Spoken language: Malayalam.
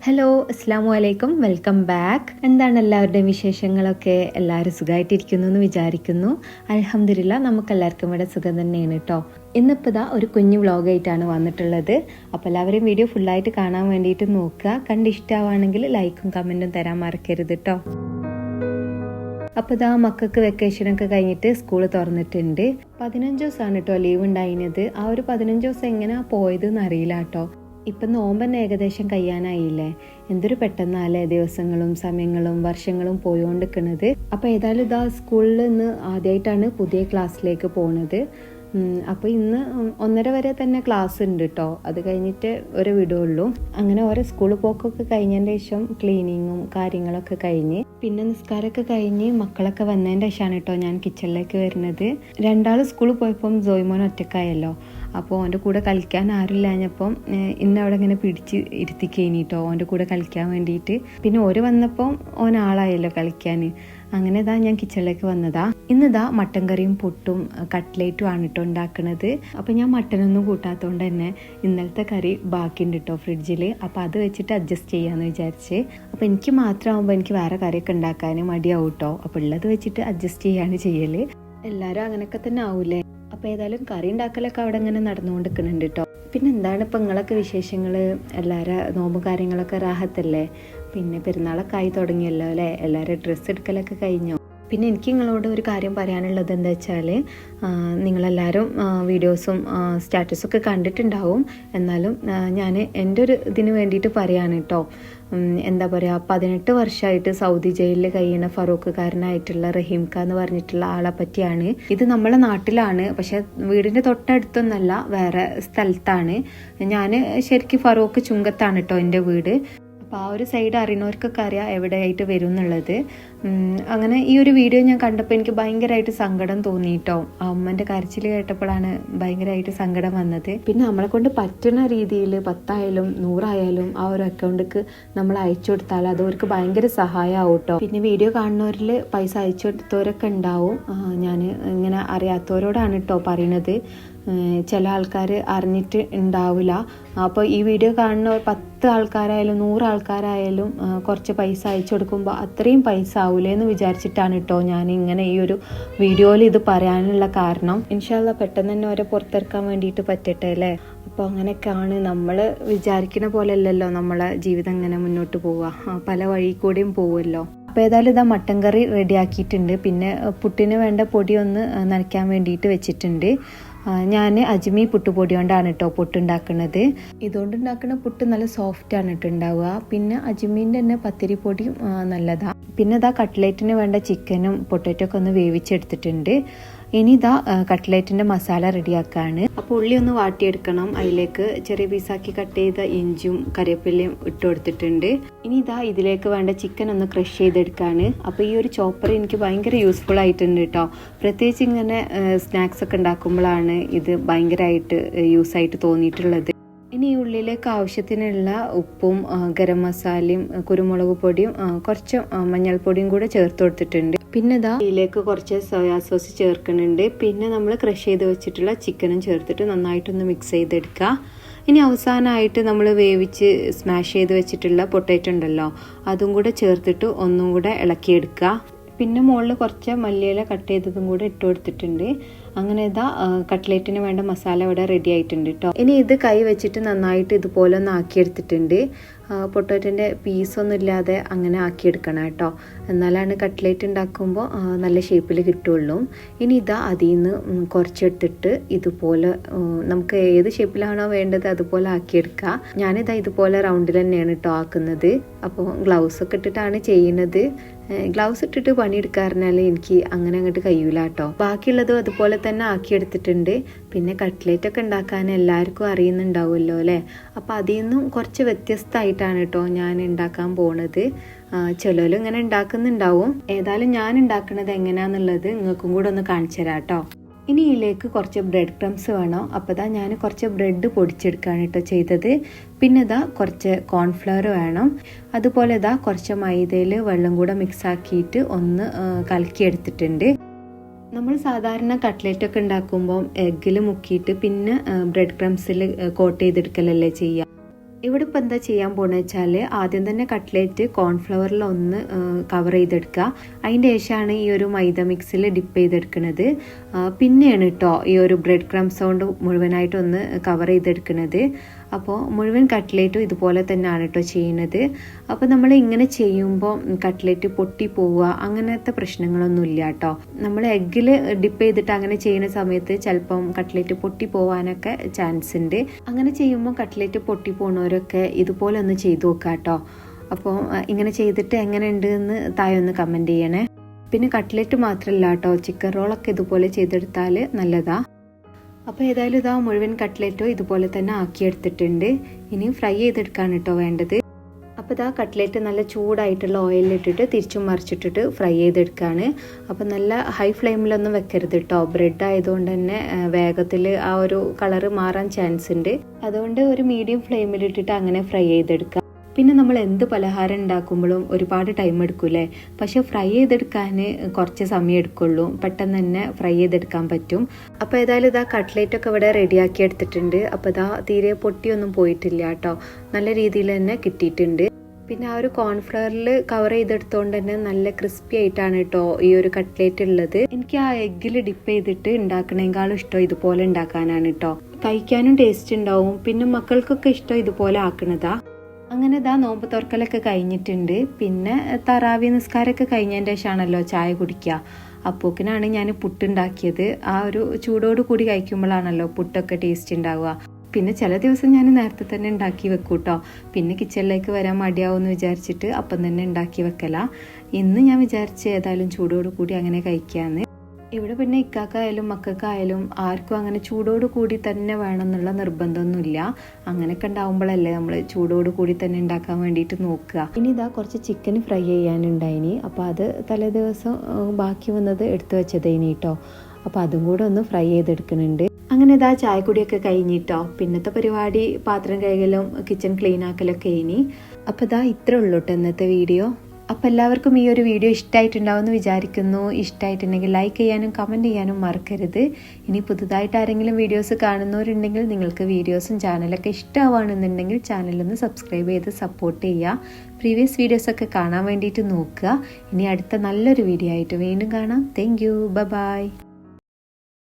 ഹലോ, അസ്സാമു അലൈക്കും, വെൽക്കം ബാക്ക്. എന്താണ് എല്ലാവരുടെയും വിശേഷങ്ങളൊക്കെ? എല്ലാവരും സുഖമായിട്ടിരിക്കുന്നു എന്ന് വിചാരിക്കുന്നു. അൽഹംദുലില്ലാ, നമുക്കെല്ലാവർക്കും ഇവിടെ സുഖം തന്നെയാണ് കേട്ടോ. ഇന്നിപ്പോൾ ഇതാ ഒരു കുഞ്ഞു വ്ളോഗായിട്ടാണ് വന്നിട്ടുള്ളത്. അപ്പോൾ എല്ലാവരെയും വീഡിയോ ഫുള്ളായിട്ട് കാണാൻ വേണ്ടിയിട്ട് നോക്കുക. കണ്ടിഷ്ടമാണെങ്കിൽ ലൈക്കും കമൻറ്റും തരാൻ മറക്കരുത് കേട്ടോ. അപ്പോൾ ഇതാ മക്കൾക്ക് വെക്കേഷനൊക്കെ കഴിഞ്ഞിട്ട് സ്കൂൾ തുറന്നിട്ടുണ്ട്. 15 ദിവസമാണ് കേട്ടോ ലീവ് ഉണ്ടായിരുന്നത്. ആ ഒരു 15 ദിവസം എങ്ങനെയാണ് പോയതെന്ന് അറിയില്ല കേട്ടോ. ഇപ്പം നോമ്പന്നെ ഏകദേശം കഴിയാനായില്ലേ. എന്തൊരു പെട്ടെന്നല്ലേ ദിവസങ്ങളും സമയങ്ങളും വർഷങ്ങളും പോയോണ്ടിരിക്കുന്നത്. അപ്പോൾ ഏതായാലും ഇതാ സ്കൂളിൽ നിന്ന് ആദ്യമായിട്ടാണ് പുതിയ ക്ലാസ്സിലേക്ക് പോണത്. അപ്പോൾ ഇന്ന് 1:30 വരെ തന്നെ ക്ലാസ് ഉണ്ട് കേട്ടോ. അത് കഴിഞ്ഞിട്ട് ഒരു വിടുള്ളൂ. അങ്ങനെ ഓരോ സ്കൂൾ പോക്കൊക്കെ കഴിഞ്ഞതിൻ്റെ ശേഷം ക്ലീനിങ്ങും കാര്യങ്ങളൊക്കെ കഴിഞ്ഞ് പിന്നെ നിസ്കാരമൊക്കെ കഴിഞ്ഞ് മക്കളൊക്കെ വന്നതിൻ്റെ ശേഷമാണ് കേട്ടോ ഞാൻ കിച്ചണിലേക്ക് വരുന്നത്. 2 സ്കൂളിൽ പോയപ്പം ജോയ്മോൻ ഒറ്റക്കായല്ലോ. അപ്പോൾ ഓൻ്റെ കൂടെ കളിക്കാൻ ആരുമില്ലാഞ്ഞപ്പം ഇന്നവിടെ ഇങ്ങനെ പിടിച്ച് ഇരുത്തിക്കേനി കേട്ടോ ഓൻ്റെ കൂടെ കളിക്കാൻ വേണ്ടിയിട്ട്. പിന്നെ ഓര് വന്നപ്പം ഓനാളായല്ലോ കളിക്കാൻ. അങ്ങനെ ഇതാ ഞാൻ കിച്ചണിലേക്ക് വന്നതാ. ഇന്നിതാ മട്ടൻ കറിയും പുട്ടും കട്ട്ലേറ്റും ആണ് കേട്ടോ ഉണ്ടാക്കുന്നത്. അപ്പോൾ ഞാൻ മട്ടനൊന്നും കൂട്ടാത്തതുകൊണ്ട് തന്നെ ഇന്നലത്തെ കറി ബാക്കിയുണ്ട് കേട്ടോ ഫ്രിഡ്ജിൽ. അപ്പോൾ അത് വെച്ചിട്ട് അഡ്ജസ്റ്റ് ചെയ്യാമെന്ന് വിചാരിച്ച്. അപ്പോൾ എനിക്ക് മാത്രമാകുമ്പോൾ എനിക്ക് വേറെ കറിയൊക്കെ ഉണ്ടാക്കാൻ മടിയാവും കേട്ടോ. അപ്പോൾ ഉള്ളത് വെച്ചിട്ട് അഡ്ജസ്റ്റ് ചെയ്യാണ് ചെയ്യൽ. എല്ലാവരും അങ്ങനെയൊക്കെ തന്നെ ആവൂലേ. അപ്പോൾ ഏതായാലും കറി ഉണ്ടാക്കലൊക്കെ അവിടെ ഇങ്ങനെ നടന്നുകൊണ്ടിരിക്കുന്നുണ്ട് കേട്ടോ. പിന്നെ എന്താണ് ഇപ്പം നിങ്ങളൊക്കെ വിശേഷങ്ങൾ? എല്ലാവരും നോമ്പ് കാര്യങ്ങളൊക്കെ റാഹത്തല്ലേ? പിന്നെ പെരുന്നാളൊക്കെ ആയി തുടങ്ങിയല്ലോ അല്ലേ? എല്ലാവരും ഡ്രസ്സ് എടുക്കലൊക്കെ കഴിഞ്ഞോ? പിന്നെ എനിക്ക് നിങ്ങളോട് ഒരു കാര്യം പറയാനുള്ളത് എന്താ വെച്ചാൽ, നിങ്ങളെല്ലാവരും വീഡിയോസും സ്റ്റാറ്റസൊക്കെ കണ്ടിട്ടുണ്ടാവും. എന്നാലും ഞാൻ എൻ്റെ ഒരു ഇതിന് വേണ്ടിയിട്ട് പറയാണ് കേട്ടോ. എന്താ പറയുക, 18 വർഷമായിട്ട് സൗദി ജയിലിൽ കഴിയുന്ന ഫറൂഖുകാരനായിട്ടുള്ള റഹീംക്ക എന്ന് പറഞ്ഞിട്ടുള്ള ആളെ പറ്റിയാണ്. ഇത് നമ്മളെ നാട്ടിലാണ്, പക്ഷെ വീടിൻ്റെ തൊട്ടടുത്തൊന്നല്ല, വേറെ സ്ഥലത്താണ്. ഞാൻ ശരിക്കും ഫറൂഖ് ചുങ്കത്താണ് കേട്ടോ എൻ്റെ വീട്. അപ്പോൾ ആ ഒരു സൈഡ് അറിയുന്നവർക്കൊക്കെ അറിയാം എവിടെയായിട്ട് വരും എന്നുള്ളത്. അങ്ങനെ ഈ ഒരു വീഡിയോ ഞാൻ കണ്ടപ്പോൾ എനിക്ക് ഭയങ്കരമായിട്ട് സങ്കടം തോന്നി കേട്ടോ. അമ്മൻ്റെ കരച്ചിൽ കേട്ടപ്പോഴാണ് ഭയങ്കരമായിട്ട് സങ്കടം വന്നത്. പിന്നെ നമ്മളെ കൊണ്ട് പറ്റുന്ന രീതിയിൽ 10 ആയാലും 100 ആയാലും ആ ഒരു അക്കൗണ്ടിക്ക് നമ്മൾ അയച്ചു കൊടുത്താൽ അത് അവർക്ക് ഭയങ്കര സഹായമാവും കേട്ടോ. പിന്നെ വീഡിയോ കാണുന്നവരിൽ പൈസ അയച്ചു കൊടുത്തവരൊക്കെ ഉണ്ടാവും. ഞാൻ ഇങ്ങനെ അറിയാത്തവരോടാണ് കേട്ടോ പറയണത്. ചില ആൾക്കാർ അറിഞ്ഞിട്ട് ഉണ്ടാവില്ല. അപ്പോൾ ഈ വീഡിയോ കാണുന്ന 10 ആൾക്കാരായാലും 100 ആൾക്കാരായാലും കുറച്ച് പൈസ അയച്ചു കൊടുക്കുമ്പോൾ അത്രയും പൈസ ആവൂലേ എന്ന് വിചാരിച്ചിട്ടാണ് കേട്ടോ ഞാൻ ഇങ്ങനെ ഈ ഒരു വീഡിയോയിൽ ഇത് പറയാനുള്ള കാരണം. ഇൻഷാ അല്ലാഹ് പെട്ടെന്ന് തന്നെ അവരെ പുറത്തിറക്കാൻ വേണ്ടിയിട്ട് പറ്റട്ടെ അല്ലേ. അപ്പോൾ അങ്ങനെയൊക്കെയാണ്. നമ്മൾ വിചാരിക്കുന്ന പോലെ അല്ലല്ലോ നമ്മളെ ജീവിതം ഇങ്ങനെ മുന്നോട്ട് പോവുക. പല വഴി കൂടിയും പോവുമല്ലോ. അപ്പോൾ ഏതായാലും ഇതാ മട്ടൻ കറി റെഡിയാക്കിയിട്ടുണ്ട്. പിന്നെ പുട്ടിന് വേണ്ട പൊടി ഒന്ന് നനയ്ക്കാൻ വേണ്ടിയിട്ട് വെച്ചിട്ടുണ്ട്. ഞാൻ അജ്മി പുട്ടുപൊടി കൊണ്ടാണ് കേട്ടോ പുട്ടുണ്ടാക്കുന്നത്. ഇതുകൊണ്ട് ഉണ്ടാക്കുന്ന പുട്ട് നല്ല സോഫ്റ്റാണ് കേട്ടോ ഉണ്ടാവുക. പിന്നെ അജ്മീൻ്റെ തന്നെ പത്തിരിപ്പൊടിയും നല്ലതാണ്. പിന്നെ ഇതാ കട്ട്ലേറ്റിന് വേണ്ട ചിക്കനും പൊട്ടറ്റോ ഒക്കെ ഒന്ന് വേവിച്ചെടുത്തിട്ടുണ്ട്. ഇനി ഇതാ കട്ട്ലേറ്റിൻ്റെ മസാല റെഡിയാക്കാണ്. അപ്പോൾ ഉള്ളി ഒന്ന് വാട്ടിയെടുക്കണം. അതിലേക്ക് ചെറിയ പീസാക്കി കട്ട് ചെയ്ത ഇഞ്ചും കറിവേപ്പിലയും ഇട്ട് കൊടുത്തിട്ടുണ്ട്. ഇനി ഇതാ ഇതിലേക്ക് വേണ്ട ചിക്കൻ ഒന്ന് ക്രഷ് ചെയ്തെടുക്കാണ്. അപ്പോൾ ഈ ഒരു ചോപ്പർ എനിക്ക് ഭയങ്കര യൂസ്ഫുൾ ആയിട്ടുണ്ട് കേട്ടോ. പ്രത്യേകിച്ച് ഇങ്ങനെ സ്നാക്സ് ഒക്കെ ഉണ്ടാക്കുമ്പോഴാണ് ഇത് ഭയങ്കരമായിട്ട് യൂസായിട്ട് തോന്നിയിട്ടുള്ളത്. ഇനി ഈ ഉള്ളിലേക്ക് ആവശ്യത്തിനുള്ള ഉപ്പും ഗരം മസാലയും കുരുമുളക് പൊടിയും കുറച്ച് മഞ്ഞൾപ്പൊടിയും കൂടെ ചേർത്ത് കൊടുത്തിട്ടുണ്ട്. പിന്നെ ഇതാ ഇതിലേക്ക് കുറച്ച് സോയാ സോസ് ചേർക്കുന്നുണ്ട്. പിന്നെ നമ്മൾ ക്രഷ് ചെയ്ത് വെച്ചിട്ടുള്ള ചിക്കനും ചേർത്തിട്ട് നന്നായിട്ടൊന്ന് മിക്സ് ചെയ്തെടുക്കുക. ഇനി അവസാനമായിട്ട് നമ്മൾ വേവിച്ച് സ്മാഷ് ചെയ്ത് വെച്ചിട്ടുള്ള പൊട്ടാറ്റോ ഉണ്ടല്ലോ, അതും കൂടെ ചേർത്തിട്ട് ഒന്നും കൂടെ ഇളക്കിയെടുക്കുക. പിന്നെ മുകളിൽ കുറച്ച് മല്ലിയില കട്ട് ചെയ്തതും കൂടെ ഇട്ട് കൊടുത്തിട്ടുണ്ട്. അങ്ങനെ ഇതാ കട്ട്ലേറ്റിന് വേണ്ട മസാല ഇവിടെ റെഡി ആയിട്ടുണ്ട് കേട്ടോ. ഇനി ഇത് കൈ വെച്ചിട്ട് നന്നായിട്ട് ഇതുപോലെ ഒന്ന് ആക്കിയെടുത്തിട്ടുണ്ട്. പൊട്ടാറ്റോൻ്റെ പീസൊന്നും ഇല്ലാതെ അങ്ങനെ ആക്കിയെടുക്കണം കേട്ടോ. എന്നാലാണ് കട്ട്ലേറ്റ് ഉണ്ടാക്കുമ്പോൾ നല്ല ഷേപ്പിൽ കിട്ടുള്ളൂ. ഇനി ഇതാ അതിൽ നിന്ന് കുറച്ചെടുത്തിട്ട് ഇതുപോലെ നമുക്ക് ഏത് ഷേപ്പിലാണോ വേണ്ടത് അതുപോലെ ആക്കിയെടുക്കുക. ഞാനിതാ ഇതുപോലെ റൗണ്ടിൽ തന്നെയാണ് കേട്ടോ ആക്കുന്നത്. അപ്പോൾ ഗ്ലൗസ് ഒക്കെ ഇട്ടിട്ടാണ് ചെയ്യുന്നത്. ഗ്ലൗസ് ഇട്ടിട്ട് പണിയെടുക്കാറിഞ്ഞാൽ എനിക്ക് അങ്ങനെ അങ്ങോട്ട് കഴിയൂല കേട്ടോ. ബാക്കിയുള്ളതും അതുപോലെ തന്നെ ആക്കിയെടുത്തിട്ടുണ്ട്. പിന്നെ കട്ട്ലേറ്റ് ഒക്കെ ഉണ്ടാക്കാൻ എല്ലാവർക്കും അറിയുന്നുണ്ടാവുമല്ലോ അല്ലേ. അപ്പോൾ അതിൽ നിന്നും കുറച്ച് വ്യത്യസ്തമായിട്ടാണ് കേട്ടോ ഞാൻ ഉണ്ടാക്കാൻ പോണത്. ചിലരും ഇങ്ങനെ ഉണ്ടാക്കുന്നുണ്ടാവും. ഏതായാലും ഞാൻ ഉണ്ടാക്കുന്നത് എങ്ങനെയാണെന്നുള്ളത് നിങ്ങൾക്കും കൂടെ ഒന്ന് കാണിച്ചു തരാം കേട്ടോ. ഇനി ഇതിലേക്ക് കുറച്ച് ബ്രെഡ് ക്രംസ് വേണം. അപ്പോൾ ഇതാ ഞാൻ കുറച്ച് ബ്രെഡ് പൊടിച്ചെടുക്കുകയാണ് കേട്ടോ ചെയ്തത്. പിന്നെ ഇതാ കുറച്ച് കോൺഫ്ലവർ വേണം. അതുപോലെ ഇതാ കുറച്ച് മൈദയിൽ വെള്ളം കൂടെ മിക്സ് ആക്കിയിട്ട് ഒന്ന് കലക്കിയെടുത്തിട്ടുണ്ട്. നമ്മൾ സാധാരണ കട്ട്ലേറ്റ് ഒക്കെ ഉണ്ടാക്കുമ്പോൾ എഗ്ഗിൽ മുക്കിയിട്ട് പിന്നെ ബ്രെഡ് ക്രംസിൽ കോട്ട് ചെയ്തെടുക്കലല്ലേ ചെയ്യുക. ഇവിടെ ഇപ്പോൾ എന്താ ചെയ്യാൻ പോകുന്നത് വെച്ചാൽ ആദ്യം തന്നെ കട്ട്ലേറ്റ് കോൺഫ്ലവറിൽ ഒന്ന് കവർ ചെയ്തെടുക്കുക. അതിൻ്റെ ശേഷമാണ് ഈ ഒരു മൈദ മിക്സിൽ ഡിപ്പ് ചെയ്തെടുക്കുന്നത്. പിന്നെയാണ് കേട്ടോ ഈ ഒരു ബ്രെഡ് ക്രംസ് കൊണ്ട് മുഴുവനായിട്ടൊന്ന് കവർ ചെയ്തെടുക്കുന്നത്. അപ്പോൾ മുഴുവൻ കട്ട്ലേറ്റും ഇതുപോലെ തന്നെയാണ് കേട്ടോ ചെയ്യുന്നത്. അപ്പോൾ നമ്മൾ ഇങ്ങനെ ചെയ്യുമ്പോൾ കട്ട്ലേറ്റ് പൊട്ടി പോവുക അങ്ങനത്തെ പ്രശ്നങ്ങളൊന്നും ഇല്ല കേട്ടോ. നമ്മൾ എഗ്ഗിൽ ഡിപ്പ് ചെയ്തിട്ട് അങ്ങനെ ചെയ്യുന്ന സമയത്ത് ചിലപ്പം കട്ട്ലേറ്റ് പൊട്ടി പോവാനൊക്കെ ചാൻസ് ഉണ്ട്. അങ്ങനെ ചെയ്യുമ്പോൾ കട്ട്ലേറ്റ് പൊട്ടി പോകുന്നവരൊക്കെ ഇതുപോലെ ഒന്ന് ചെയ്തു നോക്കുക കേട്ടോ. അപ്പോൾ ഇങ്ങനെ ചെയ്തിട്ട് എങ്ങനെയുണ്ട് എന്ന് താഴെ ഒന്ന് കമൻറ്റ് ചെയ്യണേ. പിന്നെ കട്ട്ലേറ്റ് മാത്രമല്ല കേട്ടോ, ചിക്കൻ റോളൊക്കെ ഇതുപോലെ ചെയ്തെടുത്താൽ നല്ലതാ. അപ്പോൾ ഏതായാലും ഇതാ മുഴുവൻ കട്ട്ലേറ്റോ ഇതുപോലെ തന്നെ ആക്കിയെടുത്തിട്ടുണ്ട്. ഇനിയും ഫ്രൈ ചെയ്തെടുക്കാണ് കേട്ടോ വേണ്ടത്. അപ്പോൾ ഇതാ കട്ട്ലേറ്റ് നല്ല ചൂടായിട്ടുള്ള ഓയിലിട്ടിട്ട് തിരിച്ചും മറിച്ചിട്ടിട്ട് ഫ്രൈ ചെയ്തെടുക്കുകയാണ്. അപ്പോൾ നല്ല ഹൈ ഫ്ലെയിമിലൊന്നും വെക്കരുത് കേട്ടോ, ബ്രെഡ് ആയതുകൊണ്ട് തന്നെ വേഗത്തിൽ ആ ഒരു കളറ് മാറാൻ ചാൻസ് ഉണ്ട്. അതുകൊണ്ട് ഒരു മീഡിയം ഫ്ലെയിമിലിട്ടിട്ട് അങ്ങനെ ഫ്രൈ ചെയ്തെടുക്കുക. പിന്നെ നമ്മൾ എന്ത് പലഹാരം ഉണ്ടാക്കുമ്പോഴും ഒരുപാട് ടൈം എടുക്കൂലേ, പക്ഷെ ഫ്രൈ ചെയ്തെടുക്കാൻ കുറച്ച് സമയം എടുക്കുള്ളൂ, പെട്ടെന്ന് തന്നെ ഫ്രൈ ചെയ്തെടുക്കാൻ പറ്റും. അപ്പോൾ ഏതായാലും ഇതാ കട്ട്ലേറ്റൊക്കെ ഇവിടെ റെഡിയാക്കി എടുത്തിട്ടുണ്ട്. അപ്പോൾ ഇതാ തീരെ പൊട്ടിയൊന്നും പോയിട്ടില്ല കേട്ടോ, നല്ല രീതിയിൽ തന്നെ കിട്ടിയിട്ടുണ്ട്. പിന്നെ ആ ഒരു കോൺഫ്ലവറിൽ കവർ ചെയ്തെടുത്തോണ്ട് തന്നെ നല്ല ക്രിസ്പി ആയിട്ടാണ് കേട്ടോ ഈ ഒരു കട്ട്ലേറ്റ് ഉള്ളത്. എനിക്ക് ആ എഗ്ഗിൽ ഡിപ്പ് ചെയ്തിട്ട് ഉണ്ടാക്കണേക്കാളും ഇഷ്ടം ഇതുപോലെ ഉണ്ടാക്കാനാണ് കേട്ടോ. കഴിക്കാനും ടേസ്റ്റ് ഉണ്ടാവും, പിന്നെ മക്കൾക്കൊക്കെ ഇഷ്ടം ഇതുപോലെ ആക്കണതാ. അങ്ങനെ ഇതാ നോമ്പ് തുറക്കലൊക്കെ കഴിഞ്ഞിട്ടുണ്ട്. പിന്നെ തറാവി നിസ്കാരമൊക്കെ കഴിഞ്ഞതിൻ്റെ ശേഷമാണല്ലോ ചായ കുടിക്കുക. അപ്പോക്കിനാണ് ഞാൻ പുട്ടുണ്ടാക്കിയത്. ആ ഒരു ചൂടോട് കൂടി കഴിക്കുമ്പോഴാണല്ലോ പുട്ടൊക്കെ ടേസ്റ്റ് ഉണ്ടാവുക. പിന്നെ ചില ദിവസം ഞാൻ നേരത്തെ തന്നെ ഉണ്ടാക്കി വെക്കും കേട്ടോ. പിന്നെ കിച്ചണിലേക്ക് വരാൻ മടിയാവുമെന്ന് വിചാരിച്ചിട്ട് അപ്പം തന്നെ ഉണ്ടാക്കി വെക്കല. ഇന്ന് ഞാൻ വിചാരിച്ച് ഏതായാലും ചൂടോട് കൂടി അങ്ങനെ കഴിക്കാമെന്ന്. ഇവിടെ പിന്നെ ഇക്കാക്കായാലും മക്കൾക്കായാലും ആർക്കും അങ്ങനെ ചൂടോട് കൂടി തന്നെ വേണമെന്നുള്ള നിർബന്ധമൊന്നുമില്ല. അങ്ങനെയൊക്കെ ഉണ്ടാവുമ്പോഴല്ലേ നമ്മൾ ചൂടോട് കൂടി തന്നെ ഉണ്ടാക്കാൻ വേണ്ടിയിട്ട് നോക്കുക. ഇനി ഇതാ കുറച്ച് ചിക്കൻ ഫ്രൈ ചെയ്യാനുണ്ടായിനി. അപ്പോൾ അത് തലേ ദിവസം ബാക്കി വന്നത് എടുത്തു വെച്ചതേനി കേട്ടോ. അപ്പോൾ അതും കൂടെ ഒന്ന് ഫ്രൈ ചെയ്തെടുക്കുന്നുണ്ട്. അങ്ങനെ ഇതാ ചായക്കുടിയൊക്കെ കഴിഞ്ഞിട്ടോ. പിന്നത്തെ പരിപാടി പാത്രം കഴുകലും കിച്ചൺ ക്ലീൻ ആക്കലൊക്കെ ഇനി. അപ്പോൾ ഇതാ ഇത്രേ ഉള്ളൂ കേട്ടോ ഇന്നത്തെ വീഡിയോ. അപ്പോൾ എല്ലാവർക്കും ഈ ഒരു വീഡിയോ ഇഷ്ടമായിട്ടുണ്ടാവുമെന്ന് വിചാരിക്കുന്നു. ഇഷ്ടമായിട്ടുണ്ടെങ്കിൽ ലൈക്ക് ചെയ്യാനും കമൻറ്റ് ചെയ്യാനും മറക്കരുത്. ഇനി പുതുതായിട്ട് ആരെങ്കിലും വീഡിയോസ് കാണുന്നവരുണ്ടെങ്കിൽ നിങ്ങൾക്ക് വീഡിയോസും ചാനലൊക്കെ ഇഷ്ടമാവുകയാണെന്നുണ്ടെങ്കിൽ ചാനലൊന്ന് സബ്സ്ക്രൈബ് ചെയ്ത് സപ്പോർട്ട് ചെയ്യുക. പ്രീവിയസ് വീഡിയോസൊക്കെ കാണാൻ വേണ്ടിയിട്ട് നോക്കുക. ഇനി അടുത്ത നല്ലൊരു വീഡിയോ ആയിട്ട് വീണ്ടും കാണാം. Thank you. ബൈ.